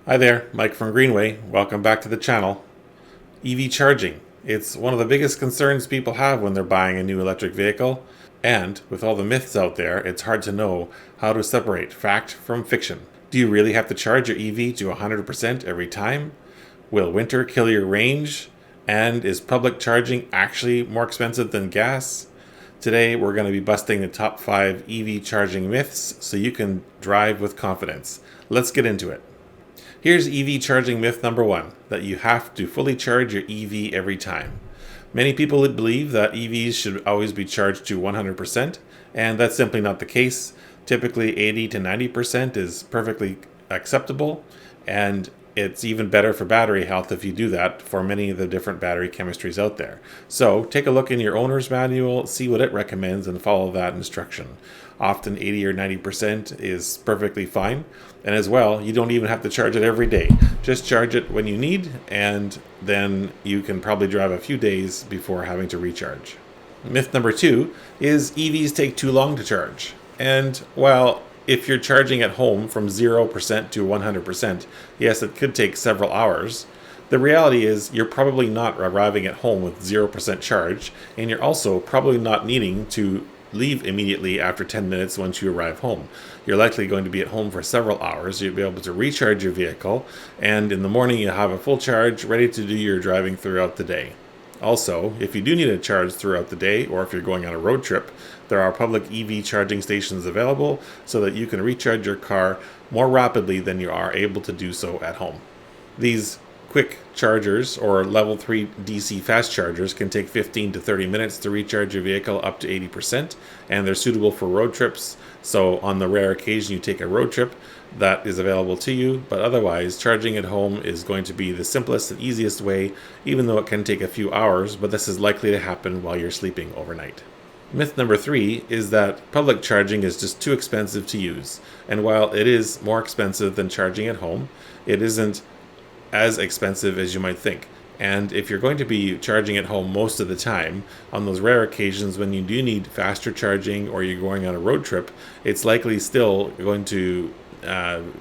Hi there, Mike from Greenway. Welcome back to the channel. EV charging. It's one of the biggest concerns people have when they're buying a new electric vehicle. And with all the myths out there, it's hard to know how to separate fact from fiction. Do you really have to charge your EV to 100% every time? Will winter kill your range? And is public charging actually more expensive than gas? Today, we're going to be busting the top 5 EV charging myths so you can drive with confidence. Let's get into it. Here's EV charging myth number 1, that you have to fully charge your EV every time. Many people would believe that EVs should always be charged to 100%, and that's simply not the case. Typically 80 to 90% is perfectly acceptable, and it's even better for battery health if you do that for many of the different battery chemistries out there. So take a look in your owner's manual, see what it recommends, and follow that instruction. Often 80 or 90% is perfectly fine. And as well, you don't even have to charge it every day. Just charge it when you need, and then you can probably drive a few days before having to recharge. Myth number 2 is EVs take too long to charge. And while if you're charging at home from 0% to 100%, yes, it could take several hours. The reality is you're probably not arriving at home with 0% charge, and you're also probably not needing to leave immediately after 10 minutes once you arrive home. You're likely going to be at home for several hours. You'll be able to recharge your vehicle, and in the morning you'll have a full charge ready to do your driving throughout the day. Also, if you do need a charge throughout the day, or if you're going on a road trip, there are public EV charging stations available so that you can recharge your car more rapidly than you are able to do so at home. These quick chargers or level 3 DC fast chargers can take 15 to 30 minutes to recharge your vehicle up to 80%, and they're suitable for road trips. So on the rare occasion you take a road trip, that is available to you, but otherwise charging at home is going to be the simplest and easiest way, even though it can take a few hours, but this is likely to happen while you're sleeping overnight. Myth number 3 is that public charging is just too expensive to use, and while it is more expensive than charging at home, it isn't as expensive as you might think. And if you're going to be charging at home most of the time, on those rare occasions when you do need faster charging or you're going on a road trip, it's likely still going to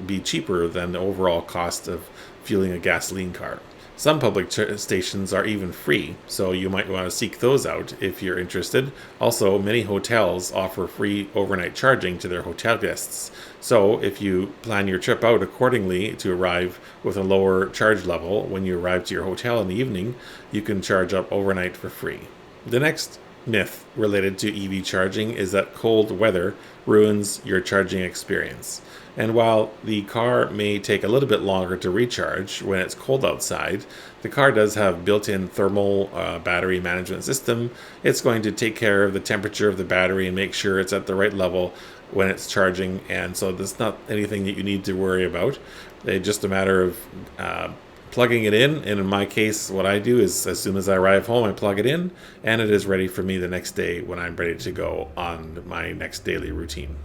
be cheaper than the overall cost of fueling a gasoline car. Some public stations are even free, so you might want to seek those out if you're interested. Also, many hotels offer free overnight charging to their hotel guests. So if you plan your trip out accordingly to arrive with a lower charge level when you arrive to your hotel in the evening, you can charge up overnight for free. The next myth related to EV charging is that cold weather ruins your charging experience. And while the car may take a little bit longer to recharge when it's cold outside, the car does have built-in thermal battery management system. It's going to take care of the temperature of the battery and make sure it's at the right level when it's charging, and so there's not anything that you need to worry about. It's just a matter of plugging it in, and in my case, what I do is as soon as I arrive home, I plug it in, and it is ready for me the next day when I'm ready to go on my next daily routine.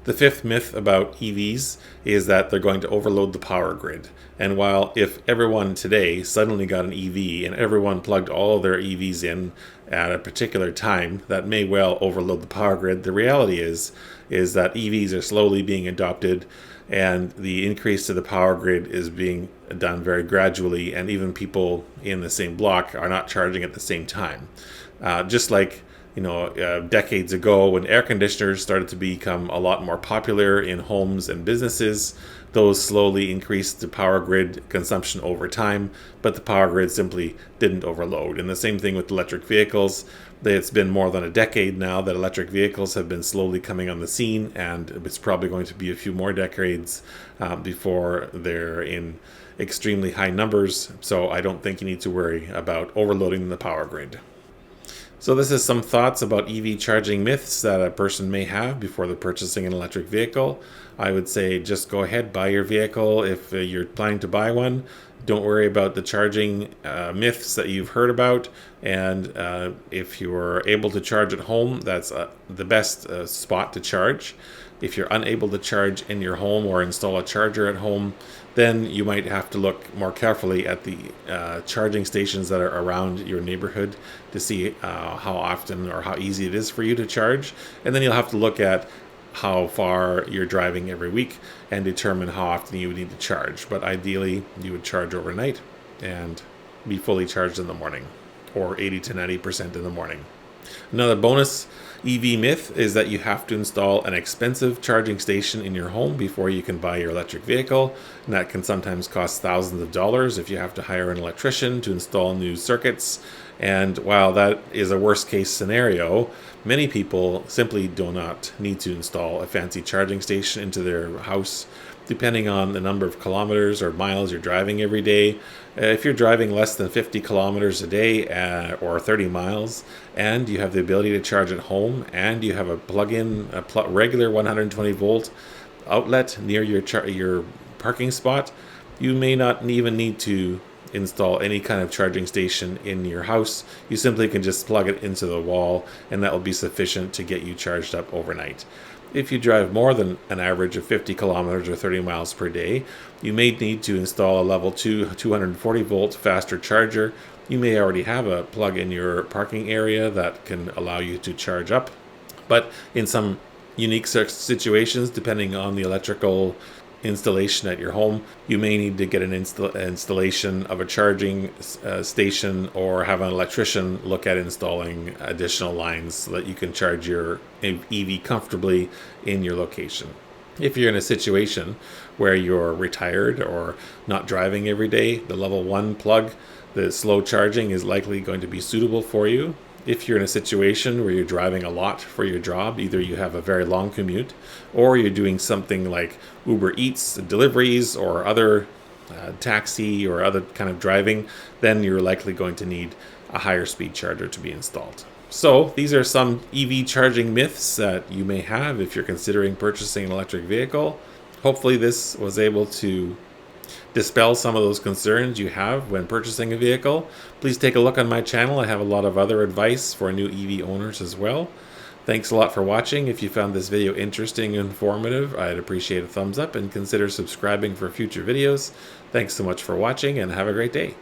The 5th myth about EVs is that they're going to overload the power grid. And while if everyone today suddenly got an EV and everyone plugged all of their EVs in at a particular time, that may well overload the power grid. The reality is that EVs are slowly being adopted, and the increase to the power grid is being done very gradually, and even people in the same block are not charging at the same time. Just like decades ago when air conditioners started to become a lot more popular in homes and businesses, those slowly increased the power grid consumption over time, but the power grid simply didn't overload. And the same thing with electric vehicles. It's been more than a decade now that electric vehicles have been slowly coming on the scene, and it's probably going to be a few more decades before they're in extremely high numbers. So I don't think you need to worry about overloading the power grid. So this is some thoughts about EV charging myths that a person may have before they're purchasing an electric vehicle. I would say just go ahead, buy your vehicle if you're planning to buy one. Don't worry about the charging myths that you've heard about. And if you're able to charge at home, that's the best spot to charge. If you're unable to charge in your home or install a charger at home, then you might have to look more carefully at the charging stations that are around your neighborhood to see how often or how easy it is for you to charge. And then you'll have to look at how far you're driving every week and determine how often you would need to charge. But ideally, you would charge overnight and be fully charged in the morning, or 80 to 90% in the morning. Another bonus EV myth is that you have to install an expensive charging station in your home before you can buy your electric vehicle, and that can sometimes cost thousands of dollars if you have to hire an electrician to install new circuits. And while that is a worst case scenario, many people simply do not need to install a fancy charging station into their house. Depending on the number of kilometers or miles you're driving every day. If you're driving less than 50 kilometers a day or 30 miles, and you have the ability to charge at home, and you have a plug-in, regular 120 volt outlet near your parking spot, you may not even need to install any kind of charging station in your house. You simply can just plug it into the wall, and that will be sufficient to get you charged up overnight. If you drive more than an average of 50 kilometers or 30 miles per day, you may need to install a level 2 240 volt faster charger. You may already have a plug in your parking area that can allow you to charge up. But in some unique situations, depending on the electrical installation at your home, you may need to get an installation of a charging station, or have an electrician look at installing additional lines so that you can charge your EV comfortably in your location. If you're in a situation where you're retired or not driving every day, the level 1 plug, the slow charging, is likely going to be suitable for you. If you're in a situation where you're driving a lot for your job, either you have a very long commute, or you're doing something like Uber Eats deliveries or other taxi or other kind of driving, then you're likely going to need a higher speed charger to be installed. So these are some EV charging myths that you may have if you're considering purchasing an electric vehicle. Hopefully this was able to dispel some of those concerns you have when purchasing a vehicle. Please take a look on my channel. I have a lot of other advice for new EV owners as well. Thanks a lot for watching. If you found this video interesting and informative, I'd appreciate a thumbs up, and consider subscribing for future videos. Thanks so much for watching, and have a great day.